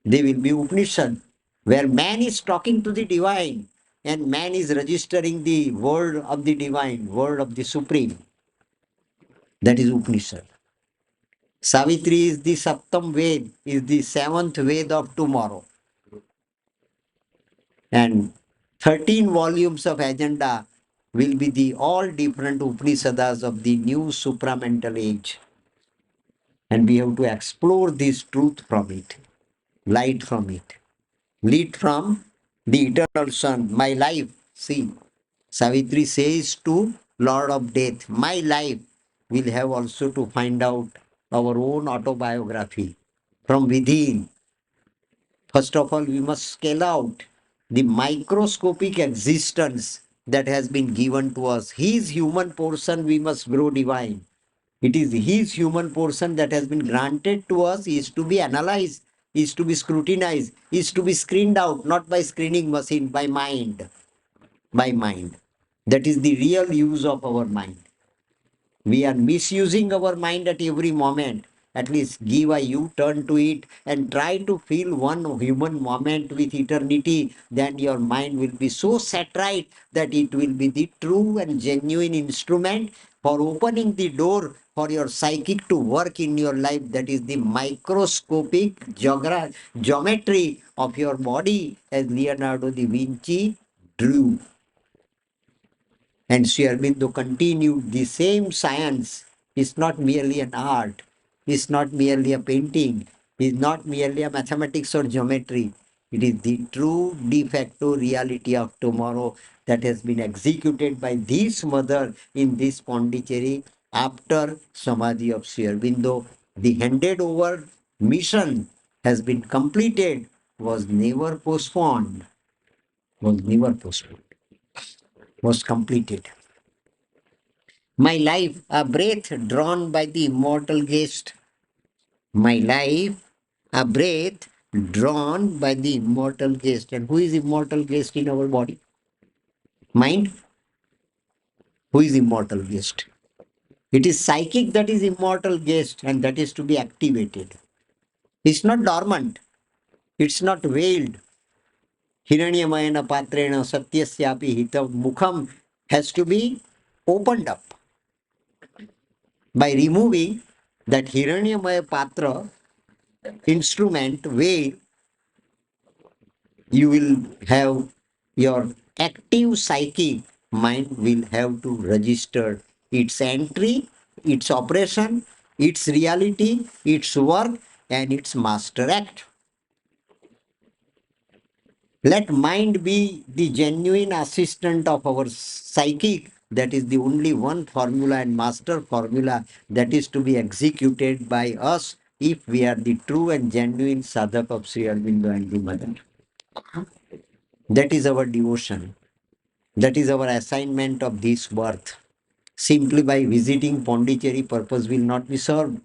They will be Upanishad, where man is talking to the divine and man is registering the word of the divine, word of the supreme. That is Upanishad. Savitri is the Saptam Ved, is the seventh Ved of tomorrow. And 13 volumes of agenda will be the all different Upanishads of the new supramental age. And we have to explore this truth from it, light from it. Lit from the eternal sun, my life. See, Savitri says to Lord of Death, my life. Will have also to find out our own autobiography from within. First of all, we must scale out the microscopic existence that has been given to us. His human portion, we must grow divine. It is his human portion that has been granted to us, is to be analyzed, is to be scrutinized, is to be screened out, not by screening machine, by mind. By mind. That is the real use of our mind. We are misusing our mind at every moment. At least give a U-turn to it and try to feel one human moment with eternity. Then your mind will be so set right that it will be the true and genuine instrument for opening the door for your psychic to work in your life, that is the microscopic geometry of your body, as Leonardo da Vinci drew. And Sri Aurobindo continued the same science is not merely an art, is not merely a painting, is not merely a mathematics or geometry. It is the true de facto reality of tomorrow that has been executed by this mother in this Pondicherry after Samadhi of Sri Aurobindo. The handed over mission has been completed, was never postponed, was never postponed, was completed. My life, a breath drawn by the immortal guest. My life, a breath drawn by the immortal guest. And who is immortal guest in our body? Mind. Who is immortal guest? It is psychic that is immortal guest, and that is to be activated. It's not dormant. It's not veiled. Hiranyamayana patrena satyasyapi hita mukham has to be opened up by removing that Hiranyamaya patra instrument where you will have your active psychic mind will have to register its entry, its operation, its reality, its work, and its master act. Let mind be the genuine assistant of our psychic. That is the only one formula and master formula that is to be executed by us if we are the true and genuine sadhak of Sri Aurobindo and the Mother. That is our devotion. That is our assignment of this birth. Simply by visiting Pondicherry, purpose will not be served.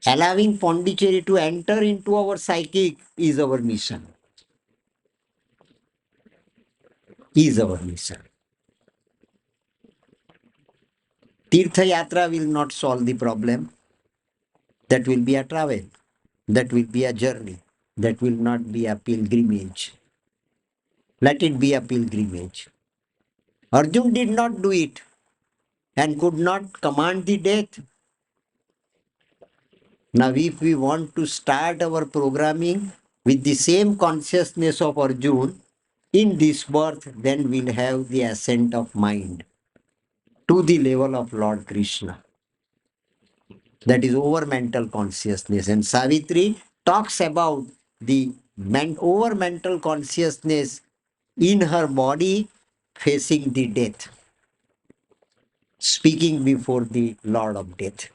Allowing Pondicherry to enter into our psychic is our mission. Is our mission. Tirtha Yatra will not solve the problem. That will be a travel. That will be a journey. That will not be a pilgrimage. Let it be a pilgrimage. Arjun did not do it and could not command the death. Now, if we want to start our programming with the same consciousness of Arjun in this birth, then we'll have the ascent of mind to the level of Lord Krishna. That is over mental consciousness. And Savitri talks about the over mental consciousness in her body facing the death, speaking before the Lord of Death.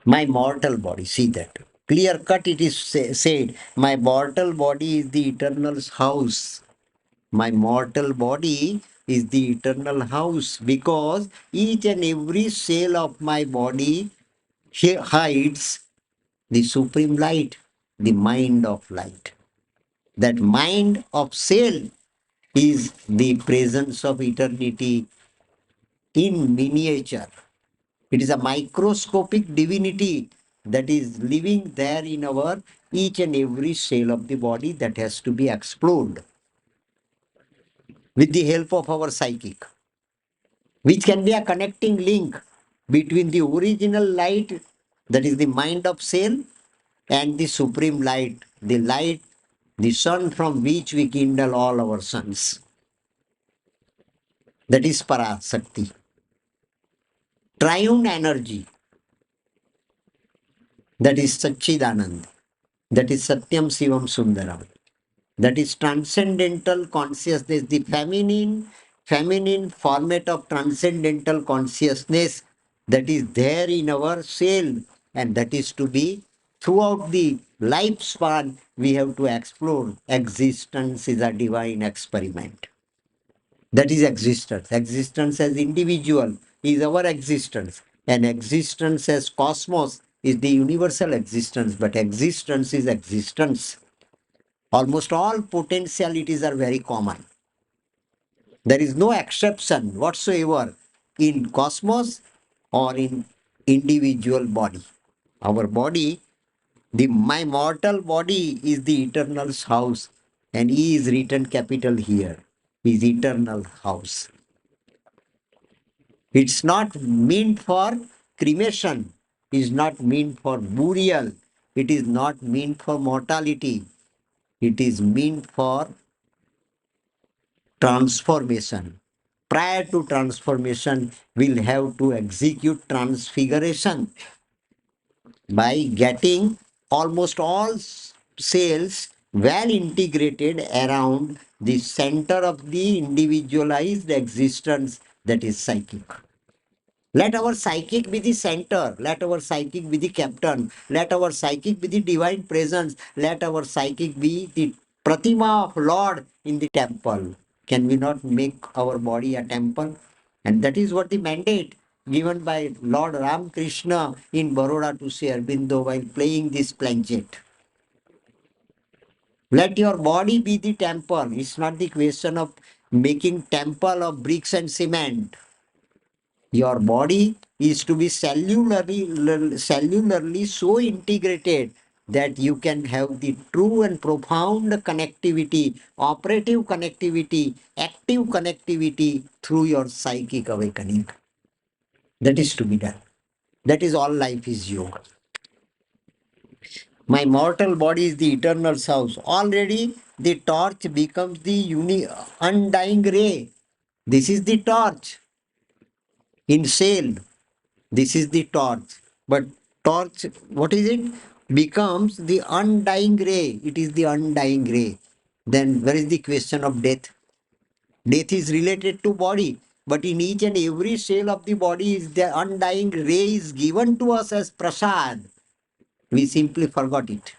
My mortal body, see that. Clear cut it is said, my mortal body is the eternal house. My mortal body is the eternal house because each and every cell of my body hides the supreme light, the mind of light. That mind of cell is the presence of eternity in miniature. It is a microscopic divinity that is living there in our each and every cell of the body that has to be explored with the help of our psychic, which can be a connecting link between the original light, that is the mind of cell, and the supreme light, the sun from which we kindle all our suns. That is Parasakti. Triune energy, that is Satchidanand, that is Satyam Sivam Sundaram. That is transcendental consciousness, the feminine format of transcendental consciousness that is there in our cell, and that is to be throughout the lifespan we have to explore. Existence is a divine experiment. That is existence. Existence as individual is our existence, and existence as cosmos is the universal existence, but existence is existence. Almost all potentialities are very common. There is no exception whatsoever in cosmos or in individual body. Our body, my mortal body is the eternal house, and E is written capital here, is eternal house. It's not meant for cremation, is not meant for burial, it is not meant for mortality, it is meant for transformation. Prior to transformation, we'll have to execute transfiguration by getting almost all cells well integrated around the center of the individualized existence, that is psychic. Let our psychic be the center. Let our psychic be the captain. Let our psychic be the divine presence. Let our psychic be the Pratima of Lord in the temple. Can we not make our body a temple? And that is what the mandate given by Lord Ram Krishna in Baroda to Sri Aurobindo while playing this planchet. Let your body be the temple. It's not the question of making temple of bricks and cement. Your body is to be cellularly so integrated that you can have the true and profound connectivity, operative connectivity, active connectivity through your psychic awakening. That is to be done. That is all life is yoga. My mortal body is the eternal house. Already the torch becomes the undying ray. This is the torch in sail. This is the torch. But torch, what is it? Becomes the undying ray. It is the undying ray. Then where is the question of death? Death is related to body. But in each and every cell of the body is the undying ray is given to us as prasad. We simply forgot it.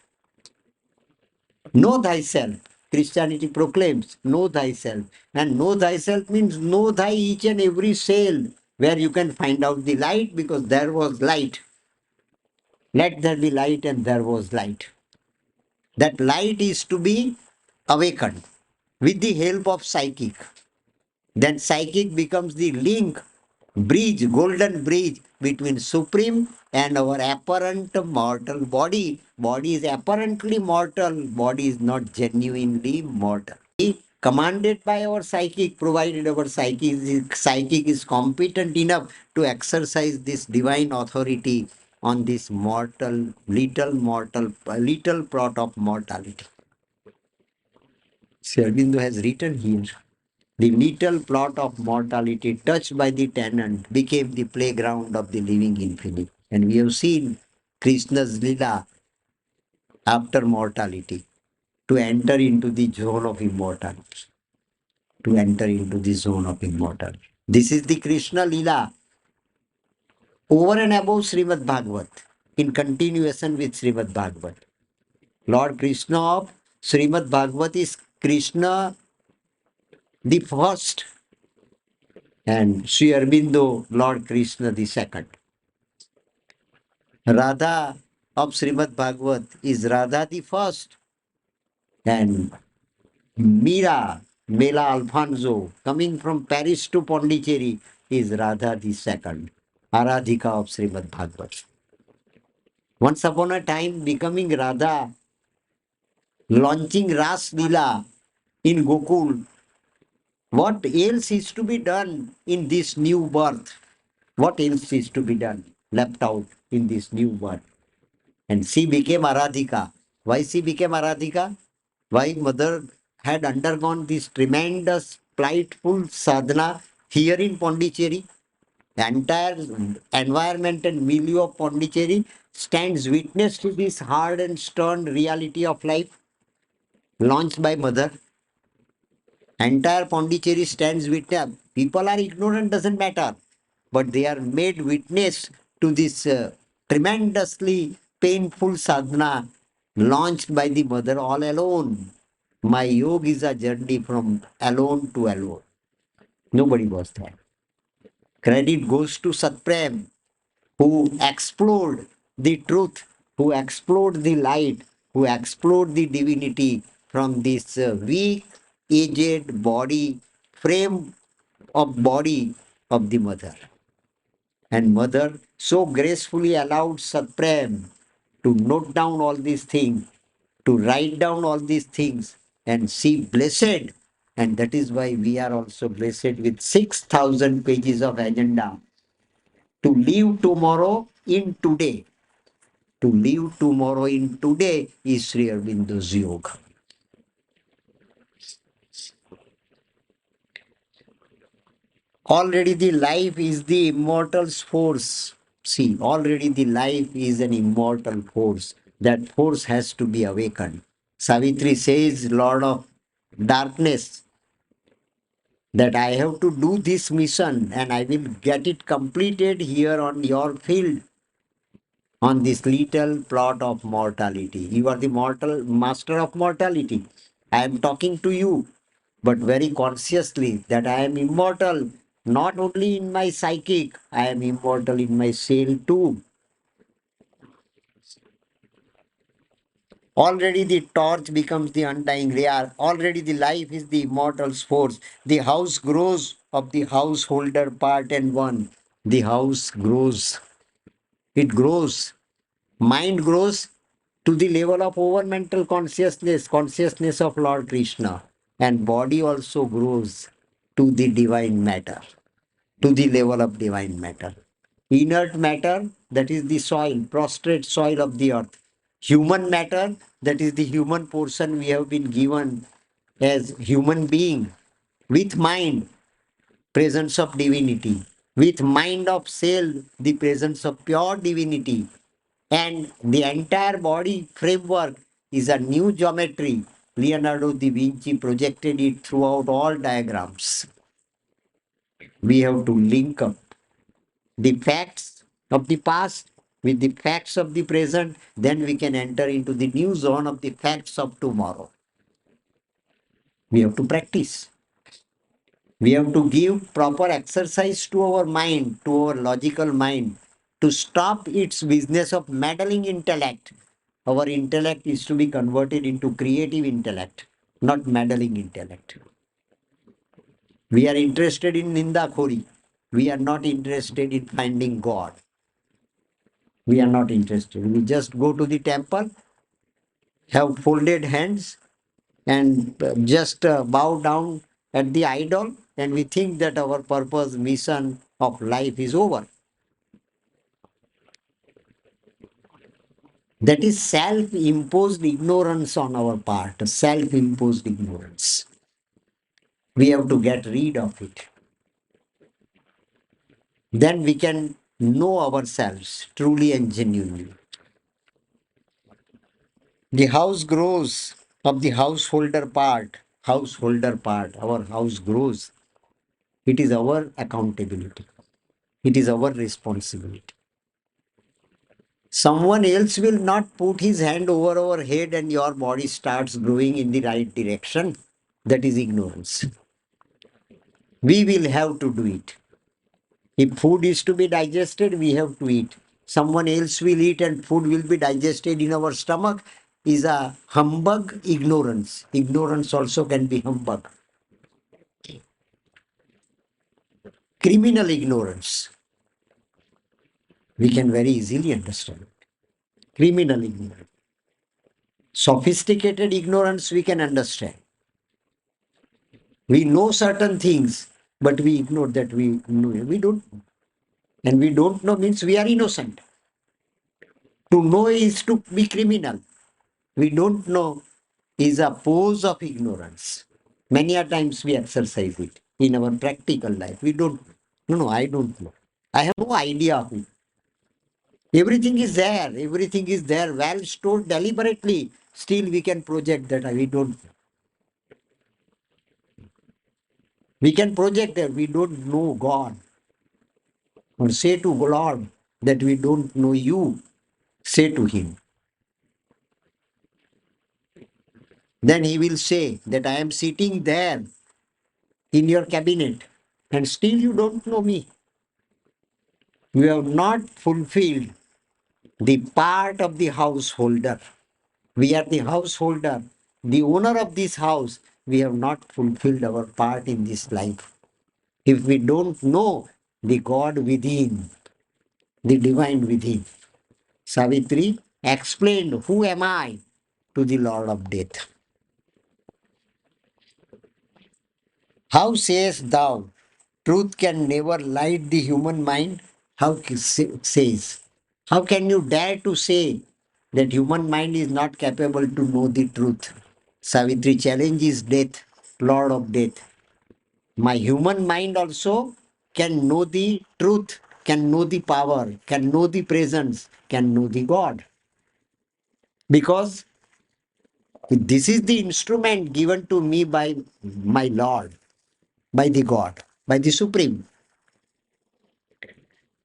Know thyself. Christianity proclaims, know thyself. And know thyself means know thy each and every cell where you can find out the light because there was light. Let there be light, and there was light. That light is to be awakened with the help of psychic. Then psychic becomes the link, bridge, golden bridge between supreme and our apparent mortal body. Body is apparently mortal, body is not genuinely mortal. Commanded by our psychic, provided our psychic is competent enough to exercise this divine authority on this little plot of mortality. Sri Aurobindo has written here, the little plot of mortality touched by the tenant became the playground of the living infinite. And we have seen Krishna's Lila after mortality to enter into the zone of immortality. To enter into the zone of immortality. This is the Krishna Lila over and above Srimad Bhagavat, in continuation with Srimad Bhagavat. Lord Krishna of Srimad Bhagavat is Krishna the first, and Sri Aurobindo, Lord Krishna the second. Radha of Srimad Bhagavat is Radha the first, and Mira, Mela Alfonso, coming from Paris to Pondicherry, is Radha the second, Aradhika of Srimad Bhagavat. Once upon a time, becoming Radha, launching Ras Leela in Gokul, what else is to be done in this new birth? What else is to be done? Left out in this new birth. And she became Aradhika. Why she became Aradhika? Why mother had undergone this tremendous, plightful sadhana here in Pondicherry? The entire environment and milieu of Pondicherry stands witness to this hard and stern reality of life launched by mother. Entire Pondicherry stands witness. People are ignorant, doesn't matter. But they are made witness to this tremendously painful sadhana launched by the mother all alone. My yoga is a journey from alone to alone. Nobody was there. Credit goes to Satprem, who explored the truth, who explored the light, who explored the divinity from this weak, aged body, frame of body of the mother. And mother so gracefully allowed Satprem to note down all these things, to write down all these things, and see blessed. And that is why we are also blessed with 6,000 pages of agenda To live tomorrow in today. To live tomorrow in today is Sri Aurobindo's yoga. Already the life is the immortal force. See, already the life is an immortal force. That force has to be awakened. Savitri says, Lord of Darkness, that I have to do this mission and I will get it completed here on your field, on this little plot of mortality. You are the mortal master of mortality. I am talking to you, but very consciously that I am immortal, not only in my psychic, I am immortal in my soul too. Already the torch becomes the undying ray. Already the life is the immortal force. The house grows of the householder part and one. The house grows. It grows. Mind grows to the level of over mental consciousness, consciousness of Lord Krishna. And body also grows to the divine matter, to the level of divine matter. Inert matter, that is the soil, prostrate soil of the earth. Human matter, that is the human portion we have been given as human being, with mind, presence of divinity, with mind of self, the presence of pure divinity, and the entire body framework is a new geometry. Leonardo da Vinci projected it throughout all diagrams. We have to link up the facts of the past with the facts of the present, then we can enter into the new zone of the facts of tomorrow. We have to practice. We have to give proper exercise to our mind, to our logical mind, to stop its business of meddling intellect. Our intellect is to be converted into creative intellect, not meddling intellect. We are interested in Nindakhori. We are not interested in finding God. We are not interested. We just go to the temple, have folded hands, and just bow down at the idol, and we think that our purpose, mission of life is over. That is self imposed ignorance on our part, self imposed ignorance. We have to get rid of it. Then we can know ourselves truly and genuinely. The house grows of the householder part, our house grows. It is our accountability. It is our responsibility. Someone else will not put his hand over our head and your body starts growing in the right direction. That is ignorance. We will have to do it. If food is to be digested, we have to eat. Someone else will eat and food will be digested in our stomach is a humbug ignorance. Ignorance also can be humbug. Criminal ignorance. We can very easily understand. Criminal ignorance. Sophisticated ignorance we can understand. We know certain things, but we ignore that we know. We don't. And we don't know means we are innocent. To know is to be criminal. We don't know is a pose of ignorance. Many a times we exercise it in our practical life. We don't. No, I don't know. I have no idea of it. Everything is there. Everything is there, well stored deliberately. Still, we can project that we don't. We can project that we don't know God. Or say to Lord that we don't know you. Say to Him. Then He will say that I am sitting there in your cabinet and still you don't know me. You have not fulfilled the part of the householder. We are the householder, the owner of this house. We have not fulfilled our part in this life. If we don't know the God within, the divine within, Savitri explained, who am I to the Lord of Death? How sayest thou, truth can never light the human mind? Says, how can you dare to say that human mind is not capable to know the truth? Savitri challenges death, Lord of death. My human mind also can know the truth, can know the power, can know the presence, can know the God. Because this is the instrument given to me by my Lord, by the God, by the Supreme.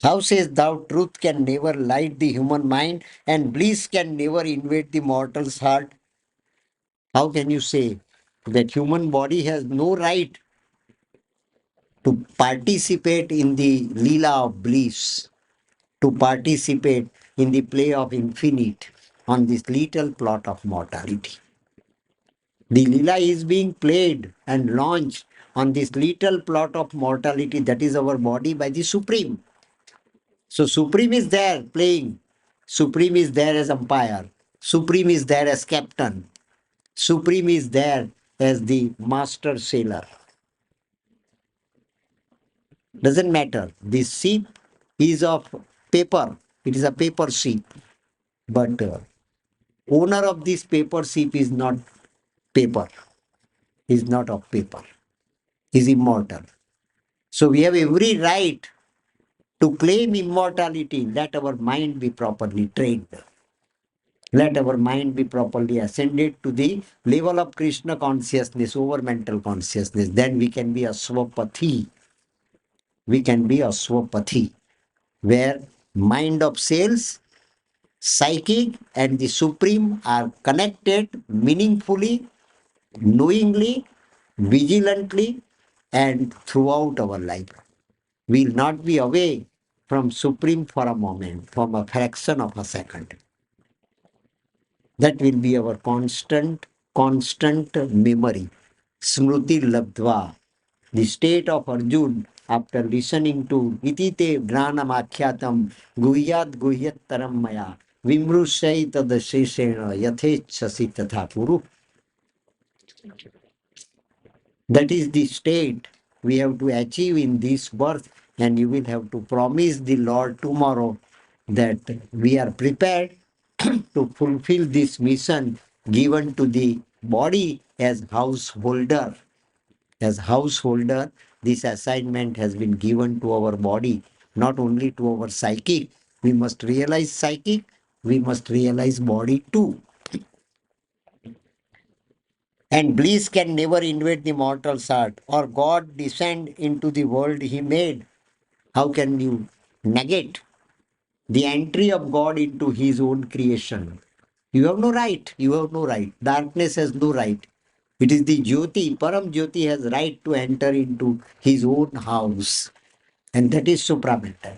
Thou sayest thou truth can never light the human mind and bliss can never invade the mortal's heart. How can you say that human body has no right to participate in the Leela of bliss, to participate in the play of infinite on this little plot of mortality? The Leela is being played and launched on this little plot of mortality that is our body by the Supreme. So Supreme is there playing. Supreme is there as umpire. Supreme is there as captain. Supreme is there as the master sailor. Doesn't matter. This ship is of paper. It is a paper ship. But owner of this paper ship is not paper. Is not of paper. Is immortal. So we have every right to claim immortality. Let our mind be properly trained. Let our mind be properly ascended to the level of Krishna consciousness over mental consciousness. Then we can be a swapati. We can be a swapati, where mind of cells, psychic, and the supreme are connected meaningfully, knowingly, vigilantly, and throughout our life. We will not be away from supreme for a moment, from a fraction of a second. That will be our constant memory. Smruti Labdva, the state of Arjun after listening to Itite Dranamakhyatam Guhyat Guyyattaram Maya Vimrushai Tadasheshena Yathechasi Tatha Puru. That is the state we have to achieve in this birth, and you will have to promise the Lord tomorrow that we are prepared to fulfill this mission given to the body as householder. As householder, this assignment has been given to our body, not only to our psychic. We must realize psychic, we must realize body too. And bliss can never invade the mortal's heart, or God descend into the world he made. How can you negate the entry of God into his own creation? You have no right. You have no right. Darkness has no right. It is the Jyoti, Param Jyoti has right to enter into his own house. And that is supramental.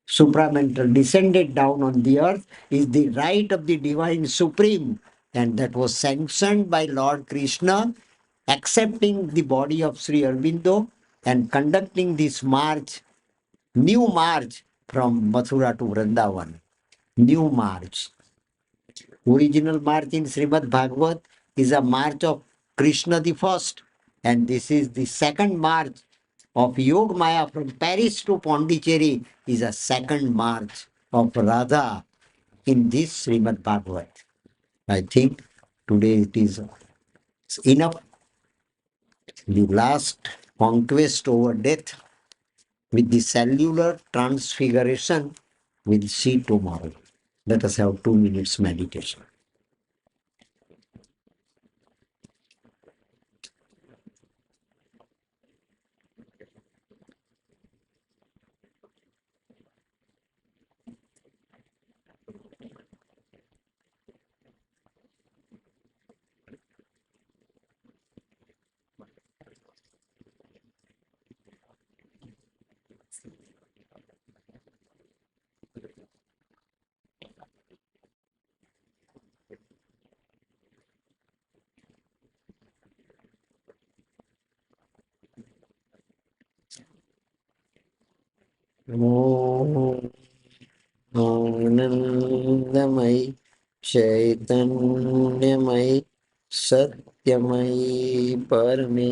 Supramental descended down on the earth is the right of the divine supreme. And that was sanctioned by Lord Krishna, accepting the body of Sri Aurobindo and conducting this march, new march from Mathura to Vrindavan. New march. Original march in Srimad Bhagavat is a march of Krishna the first, and this is the second march of Yog Maya from Paris to Pondicherry is a second march of Radha in this Srimad Bhagavat. I think today it is enough. The last conquest over death with the cellular transfiguration we'll see tomorrow. Let us have 2 minutes meditation. Om Anandamayi चैतन्यमयी सत्यमयी Parme